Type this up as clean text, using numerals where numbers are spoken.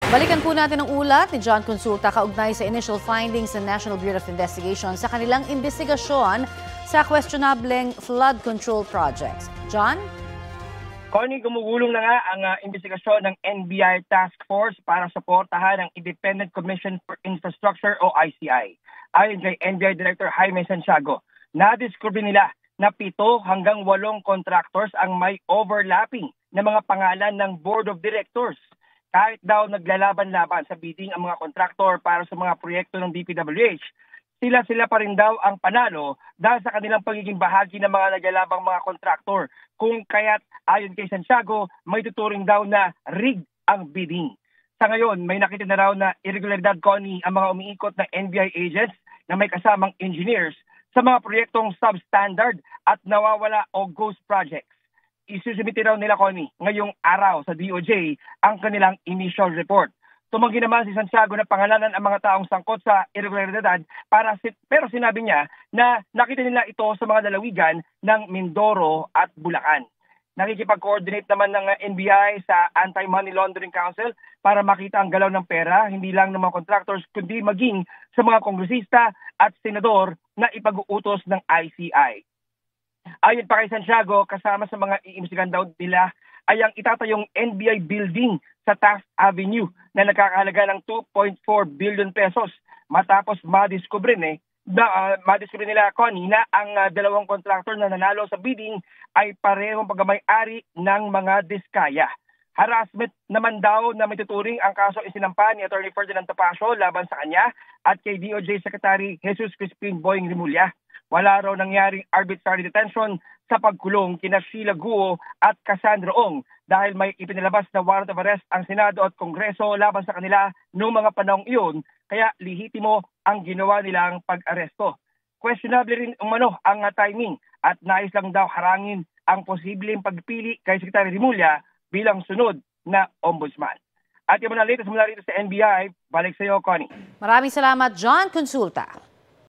Balikan po natin ang ulat ni John Consulta kaugnay sa initial findings ng National Bureau of Investigation sa kanilang investigasyon sa questionableng flood control projects. John? Connie, gumugulong na nga ang investigasyon ng NBI Task Force para suportahan ang Independent Commission for Infrastructure o ICI. Ayon kay NBI Director Jaime Santiago, nadiskubre nila na 7 hanggang 8 contractors ang may overlapping na mga pangalan ng Board of Directors. Kahit daw naglalaban-laban sa bidding ang mga kontraktor para sa mga proyekto ng DPWH, sila pa rin daw ang panalo dahil sa kanilang pagiging bahagi ng mga naglalabang mga kontraktor. Kung kaya't ayon kay Santiago, may tuturing daw na rigged ang bidding. Sa ngayon, may nakita na raw na irregularidad, Connie, ang mga umiikot na NBI agents na may kasamang engineers sa mga proyektong substandard at nawawala o ghost projects. Isusumite raw nila, Connie, ngayong araw sa DOJ ang kanilang initial report. Tumanggi naman si Santiago na pangalanan ang mga taong sangkot sa irregularidad pero sinabi niya na nakita nila ito sa mga lalawigan ng Mindoro at Bulacan. Nakikipag-coordinate naman ng NBI sa Anti-Money Laundering Council para makita ang galaw ng pera, hindi lang ng mga contractors kundi maging sa mga kongresista at senador na ipag-uutos ng ICI. Ayon pa kay Santiago, kasama sa mga iimbestigahan daw nila ay ang itatayong NBI building sa Taft Avenue na nagkakahalaga ng 2.4 billion pesos matapos madiskubre nila, Connie, na ang 2 contractor na nanalo sa bidding ay parehong pagmamay-ari ng mga diskaya. Harassment naman daw na may tuturing ang kaso isinampa ni Atty. Ferdinand Topacio laban sa kanya at kay DOJ Secretary Jesus Crispin Boying Rimulya. Wala raw nangyaring arbitrary detention sa pagkulong kina Sheila Guo at Cassandra Ong dahil may ipinalabas na warrant of arrest ang Senado at Kongreso laban sa kanila noong mga panahong iyon, kaya lihitimo ang ginawa nilang pag-aresto. Questionable rin umano ang timing at nais lang daw harangin ang posibleng pagpili kay Secretary Rimulya bilang sunod na ombudsman. At yung mga latest mula rito sa NBI, balik sa iyo, Connie. Maraming salamat, John Consulta.